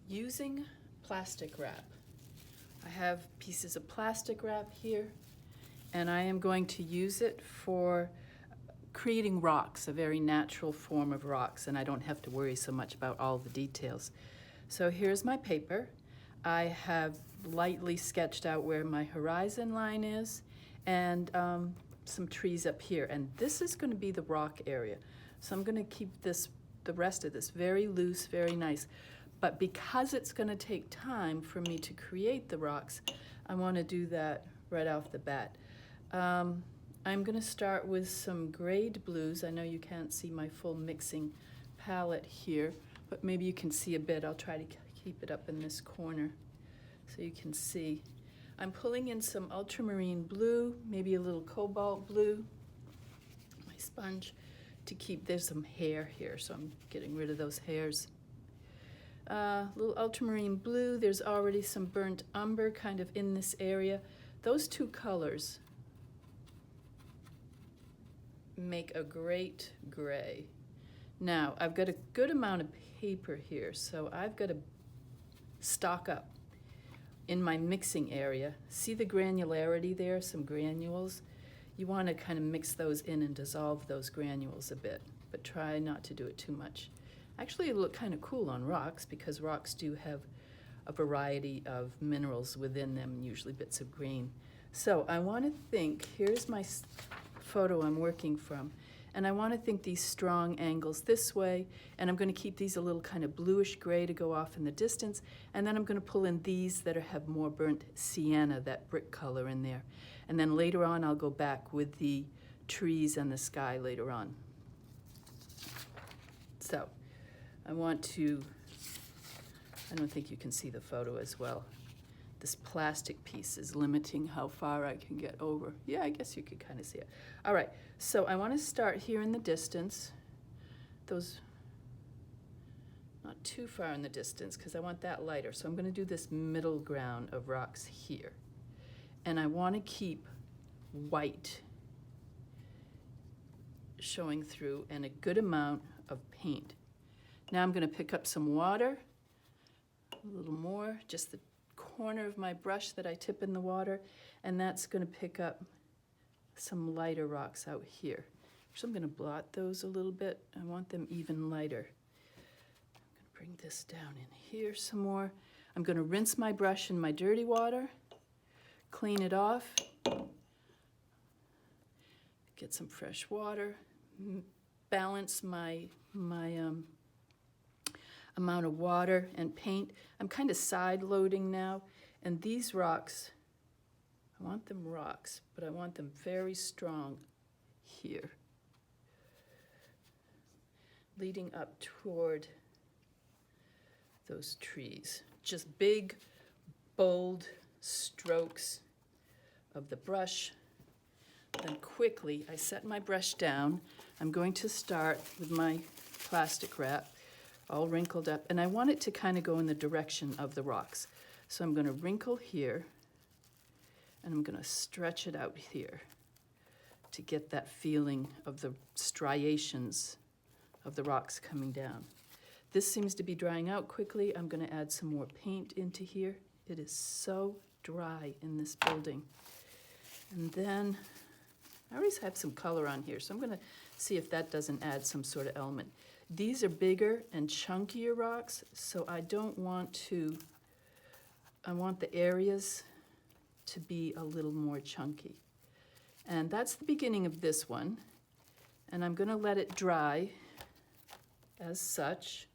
Using plastic wrap. I have pieces of plastic wrap here, and I am going to use it for creating rocks, a very natural form of rocks, and I don't have to worry so much about all the details. So here's my paper. I have lightly sketched out where my horizon line is, and some trees up here, and this is going to be the rock area. So I'm going to keep the rest of this very loose, very nice. But because it's going to take time for me to create the rocks, I want to do that right off the bat. I'm going to start with some grade blues. I know you can't see my full mixing palette here, but maybe you can see a bit. I'll try to keep it up in this corner so you can see. I'm pulling in some ultramarine blue, maybe a little cobalt blue, my sponge, to keep, there's some hair here, so I'm getting rid of those hairs. Little ultramarine blue, there's already some burnt umber kind of in this area. Those two colors make a great gray. Now, I've got a good amount of paper here, so I've got to stock up in my mixing area. See the granularity there, some granules? You want to kind of mix those in and dissolve those granules a bit, but try not to do it too much. Actually, it'll look kind of cool on rocks because rocks do have a variety of minerals within them, usually bits of green. So I want to think, here's my photo I'm working from, and I want to think these strong angles this way, and I'm going to keep these a little kind of bluish gray to go off in the distance, and then I'm going to pull in these that have more burnt sienna, that brick color in there. And then later on I'll go back with the trees and the sky later on. So I want to, I don't think you can see the photo as well. This plastic piece is limiting how far I can get over. Yeah, I guess you could kind of see it. All right, so I want to start here in the distance. Those, not too far in the distance because I want that lighter. So I'm going to do this middle ground of rocks here. And I want to keep white showing through and a good amount of paint. Now I'm going to pick up some water, a little more, just the corner of my brush that I tip in the water, and that's going to pick up some lighter rocks out here. So I'm going to blot those a little bit. I want them even lighter. I'm going to bring this down in here some more. I'm going to rinse my brush in my dirty water, clean it off, get some fresh water, balance my amount of water and paint. I'm kind of side loading now, and these rocks, I want them rocks, but I want them very strong here, leading up toward those trees. Just big, bold strokes of the brush. Then quickly, I set my brush down. I'm going to start with my plastic wrap, all wrinkled up, and I want it to kind of go in the direction of the rocks. So I'm going to wrinkle here, and I'm going to stretch it out here to get that feeling of the striations of the rocks coming down. This seems to be drying out quickly. I'm going to add some more paint into here. It is so dry in this building. And then I always have some color on here, so I'm going to see if that doesn't add some sort of element. These are bigger and chunkier rocks, so I don't want to, I want the areas to be a little more chunky. And that's the beginning of this one. And I'm going to let it dry as such.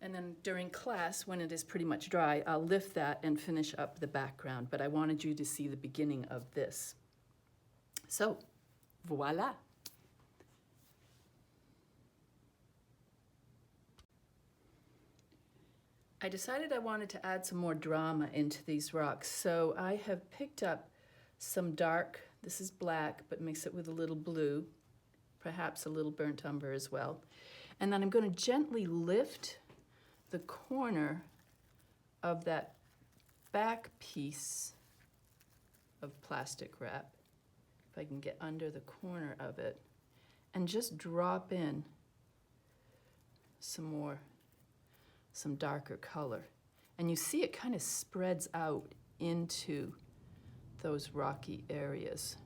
And then during class, when it is pretty much dry, I'll lift that and finish up the background. But I wanted you to see the beginning of this. So, voila. I decided I wanted to add some more drama into these rocks. So I have picked up some dark, this is black, but mix it with a little blue, perhaps a little burnt umber as well. And then I'm going to gently lift the corner of that back piece of plastic wrap, if I can get under the corner of it, and just drop in some more some darker color. And you see it kind of spreads out into those rocky areas.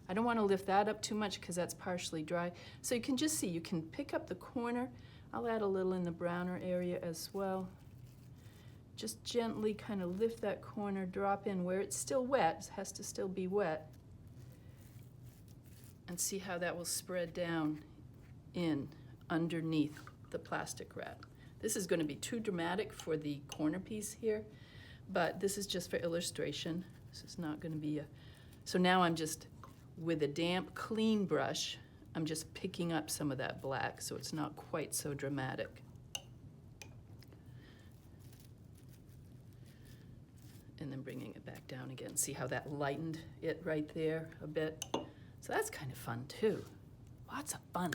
I don't want to lift that up too much because that's partially dry. So you can just see, you can pick up the corner. I'll add a little in the browner area as well. Just gently kind of lift that corner, drop in where it's still wet, it has to still be wet, and see how that will spread down in underneath the plastic wrap. This is going to be too dramatic for the corner piece here, but this is just for illustration. This is not going to be a... So now I'm just, with a damp, clean brush, I'm just picking up some of that black so it's not quite so dramatic. And then bringing it back down again. See how that lightened it right there a bit? So that's kind of fun too. Lots of fun.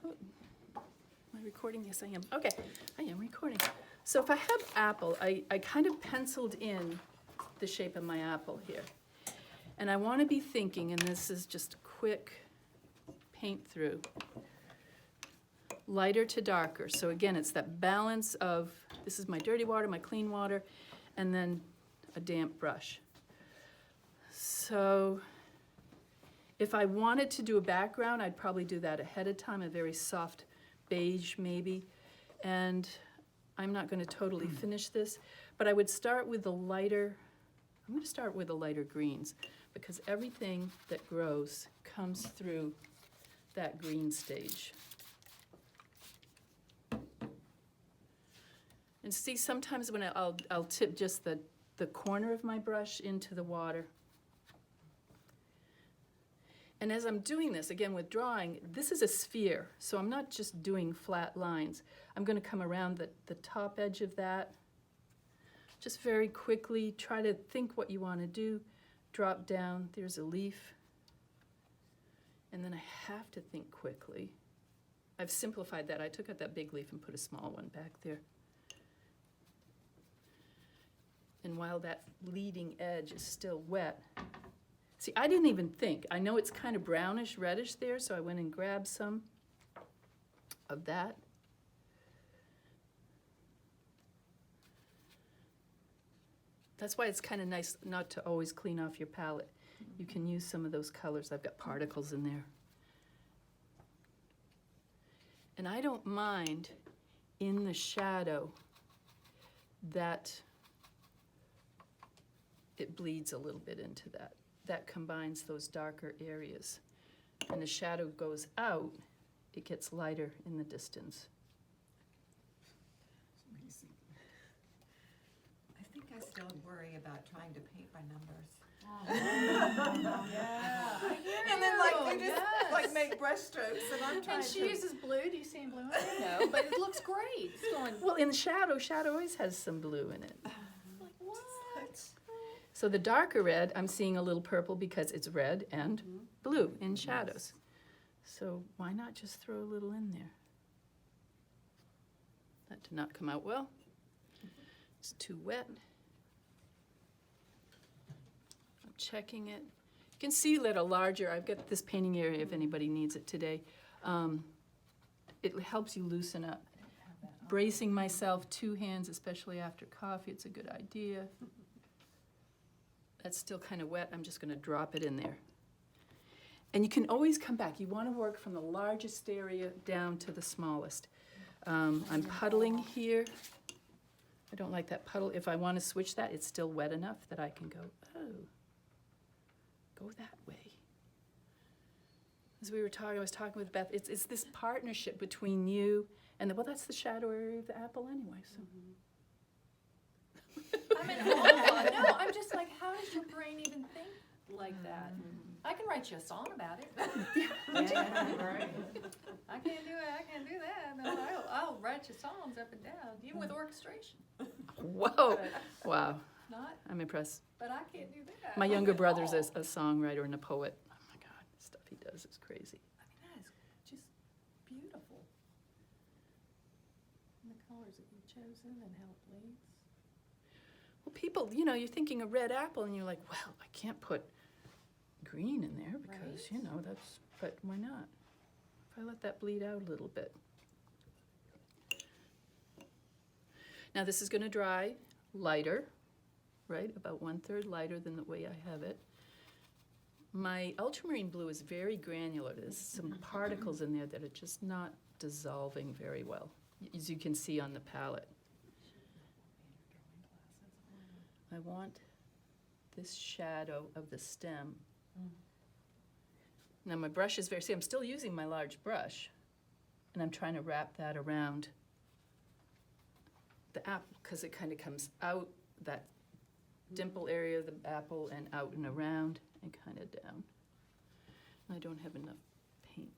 Oh, am I recording? Yes, I am. Okay, I am recording. So if I have apple, I kind of penciled in the shape of my apple here. And I want to be thinking, and this is just a quick paint through, lighter to darker. So again, it's that balance of, this is my dirty water, my clean water, and then a damp brush. So if I wanted to do a background, I'd probably do that ahead of time, a very soft beige maybe. And I'm not going to totally finish this, but I would start with the lighter, I'm going to start with the lighter greens, because everything that grows comes through that green stage. And see, sometimes when I'll tip just the corner of my brush into the water. And as I'm doing this, again with drawing, this is a sphere, so I'm not just doing flat lines. I'm going to come around the top edge of that. Just very quickly, try to think what you want to do. Drop down, there's a leaf. And then I have to think quickly. I've simplified that. I took out that big leaf and put a small one back there. And while that leading edge is still wet, see, I didn't even think. I know it's kind of brownish, reddish there, so I went and grabbed some of that. That's why it's kind of nice not to always clean off your palette. You can use some of those colors. I've got particles in there. And I don't mind in the shadow that it bleeds a little bit into that. That combines those darker areas. And the shadow goes out, it gets lighter in the distance. Amazing. I think I still worry about trying to paint by numbers. Oh. Yeah. And then like they just like make brush strokes, and I'm trying And she to. uses blue. Do you see in blue? No, but it looks great. It's going. Well, in the shadow always has some blue in it. Like what? So the darker red, I'm seeing a little purple because it's red and blue in shadows. So why not just throw a little in there? That did not come out well. It's too wet. I'm checking it. You can see that a larger, I've got this painting area if anybody needs it today. It helps you loosen up. Bracing myself, 2 hands, especially after coffee, it's a good idea. That's still kind of wet. I'm just going to drop it in there. And you can always come back. You want to work from the largest area down to the smallest. I'm puddling here. I don't like that puddle. If I want to switch that, it's still wet enough that I can go, oh, go that way. As we were talking, I was talking with Beth, it's this partnership between you and, well, that's the shadow area of the apple anyway, so. I mean, no, I'm just like, how does your brain even think like that? I can write you a song about it. Right. I can't do it. I can't do that. No, I'll write you songs up and down, even with orchestration. Whoa, wow, Not, I'm impressed. but I can't do that. My younger At brother's all. a songwriter and a poet. Oh my God, the stuff he does is crazy. I mean, that is just beautiful. And the colors that you've chosen and how it bleeds. Well, people, you're thinking a red apple and you're like, well, I can't put green in there because, Right. you know, that's, but why not? If I let that bleed out a little bit. Now this is gonna dry lighter, right? About 1/3 lighter than the way I have it. My ultramarine blue is very granular. There's some particles in there that are just not dissolving very well, as you can see on the palette. I want this shadow of the stem. Now my brush is very, see, I'm still using my large brush, and I'm trying to wrap that around the apple, because it kind of comes out that dimple area of the apple and out and around and kind of down. I don't have enough paint.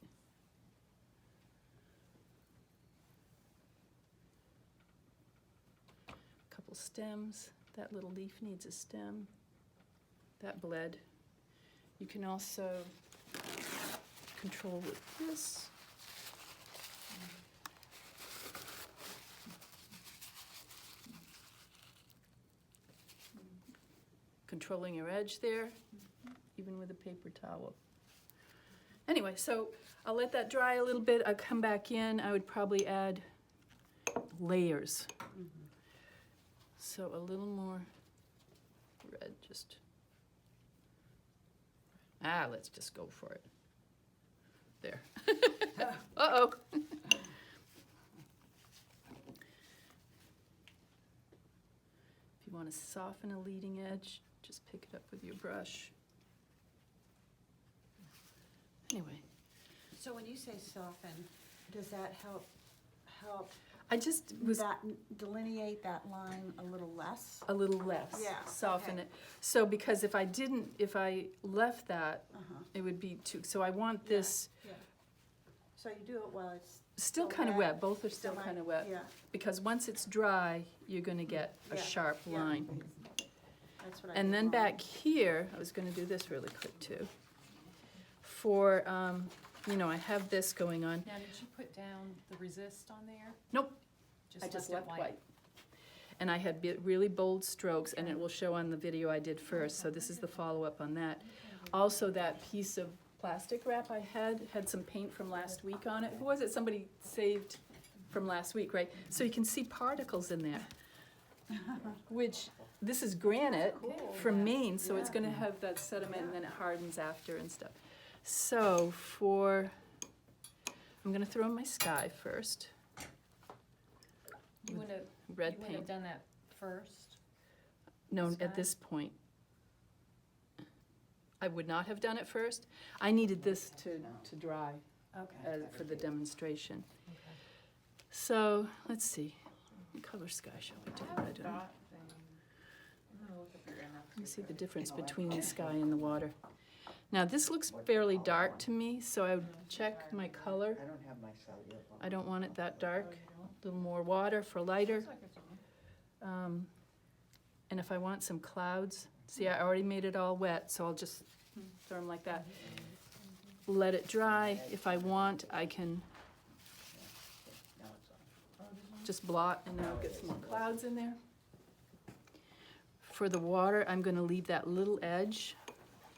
Couple stems. That little leaf needs a stem. That bled. You can also control with this. Controlling your edge there, even with a paper towel. Anyway, so I'll let that dry a little bit. I'll come back in. I would probably add layers. So a little more red, just. Let's just go for it. There. Uh-oh. If you want to soften a leading edge, just pick it up with your brush. Anyway, So when you say soften, does that help I just was that delineate that line a little less? a little less, Yeah, soften okay. it. So because if I left that, Uh-huh. it would be too, so I want this Yeah. So you do it while it's still Still kind of wet. wet, both are still kind of wet. Yeah, Because once it's dry, you're gonna get a Yeah, sharp yeah. line. that's what I. And did then wrong. back here, I was gonna do this really quick too. For, you know, I have this going on. Now, did you put down the resist on there? Nope, I just left white. And I had really bold strokes, and it will show on the video I did first, so this is the follow-up on that. Also, that piece of plastic wrap I had some paint from last week on it. Who was it? Somebody saved from last week, right? So you can see particles in there. Which, this is granite from Maine, so it's gonna have that sediment and then it hardens after and stuff. So I'm gonna throw in my sky first, You would have, red you would paint. have done that first? No, Sky? at this point. I would not have done it first. I needed this to dry Okay. for the demonstration. So, let's see. What color sky shall we do? I don't know. Let me see the difference between the sky and the water. Now, this looks fairly dark to me, so I would check my color. I don't have my cellular phone. I don't want it that dark. A little more water for lighter. And if I want some clouds, see, I already made it all wet, so I'll just throw them like that. Let it dry. If I want, I can Now it's on. just blot and then I'll get some more clouds in there. For the water, I'm gonna leave that little edge,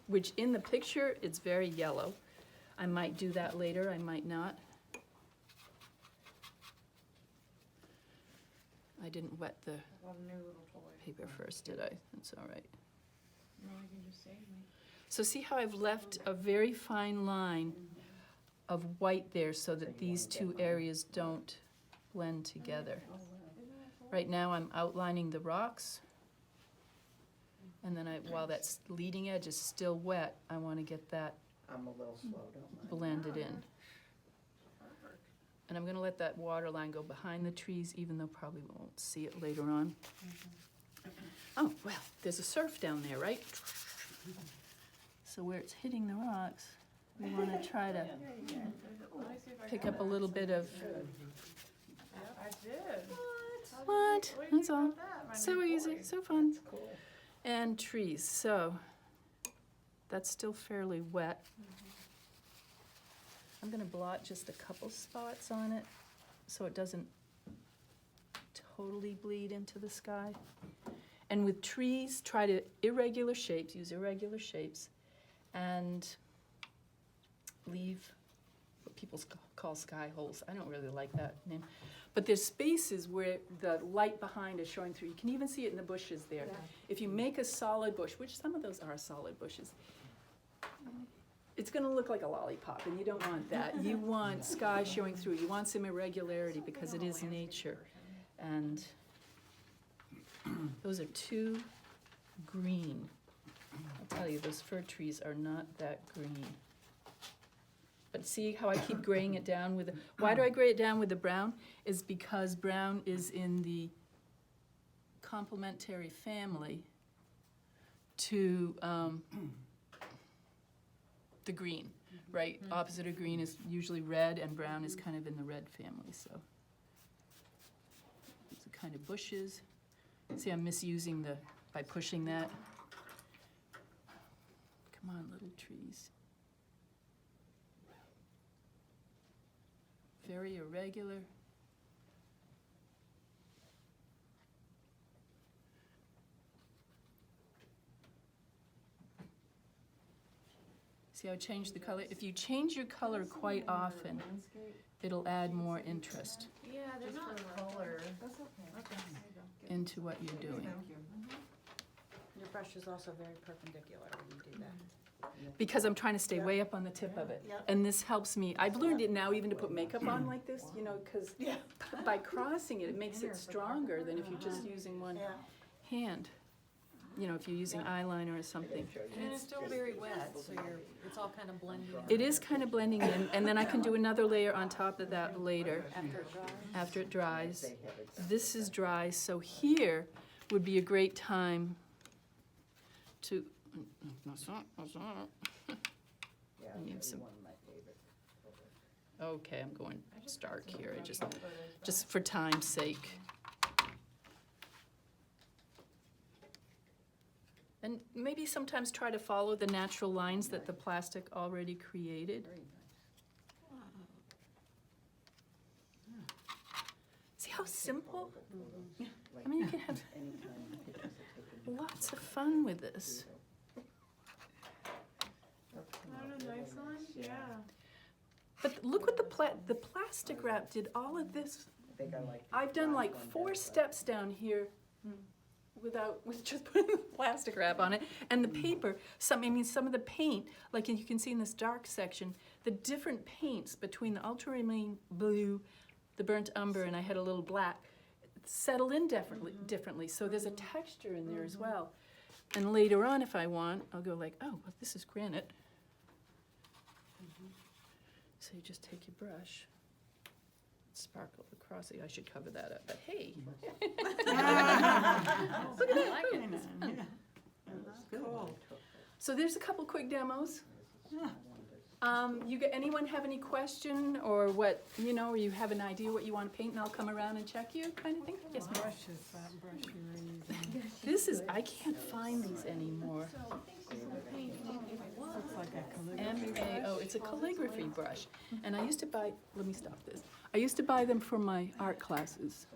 which in the picture, it's very yellow. I might do that later, I might not. I didn't wet the paper first, did I? That's all right. So see how I've left a very fine line of white there so that these two areas don't blend together. Right now I'm outlining the rocks. And then while that leading edge is still wet, I want to get that I'm a little slow, don't mind. blended in. And I'm gonna let that water line go behind the trees, even though probably we won't see it later on. Oh, well, there's a surf down there, right? So where it's hitting the rocks, we wanna try to pick up a little bit of. I did. What? That's all. So easy, so fun. And trees, so that's still fairly wet. I'm gonna blot just a couple spots on it so it doesn't totally bleed into the sky. And with trees, try to use irregular shapes, and leave what people call sky holes. I don't really like that name. But there's spaces where the light behind is showing through. You can even see it in the bushes there. If you make a solid bush, which some of those are solid bushes, it's gonna look like a lollipop, and you don't want that. You want sky showing through. You want some irregularity because it is nature. And those are too green. I'll tell you, those fir trees are not that green. But see how I keep graying it down with the, why do I gray it down with the brown? Is because brown is in the complementary family to the green, right? Opposite of green is usually red, and brown is kind of in the red family, so. These are kind of bushes. See, I'm misusing by pushing that. Come on, little trees. Very irregular. See how I changed the color? If you change your color quite often, it'll add more interest Yeah, they're not color. into what you're doing. Your brush is also very perpendicular when you do that. Because I'm trying to stay way up on the tip of it. And this helps me. I've learned it now even to put makeup on like this, you know, because by crossing it, it makes it stronger than if you're just using one hand. You know, if you're using eyeliner or something. And it's still very wet, so it's all kind of blending in. It is kind of blending in, and then I can do another layer on top of that later, after it dries. This is dry, so here would be a great time to, Yeah, I need that'd be some- one of my favorites. okay, I'm going stark here, just for time's sake. And maybe sometimes try to follow the natural lines that the plastic already created. Very nice. See how simple? Like, I mean, you can have anytime the pictures are taken. lots of fun with this. Not a nice one? Yeah. But look what the plastic wrap did all of this. I think I like. the I've done black like one 4 better. steps down here with just putting the plastic wrap on it. And the paper, some of the paint, like you can see in this dark section, the different paints between the ultramarine blue, the burnt umber, and I had a little black, settle in differently. So there's a texture in there as well. And later on, if I want, I'll go like, oh, well, this is granite. So you just take your brush, sparkle across it. I should cover that up, but hey. Look at that. Cool. So there's a couple quick demos. Anyone have any question or what, you know, or you have an idea what you want to paint and I'll come around and check you kind of thing? Yes, ma'am. This is, I can't find these anymore. MAO, it's a calligraphy brush. And I used to buy, let me stop this. I used to buy them for my art classes.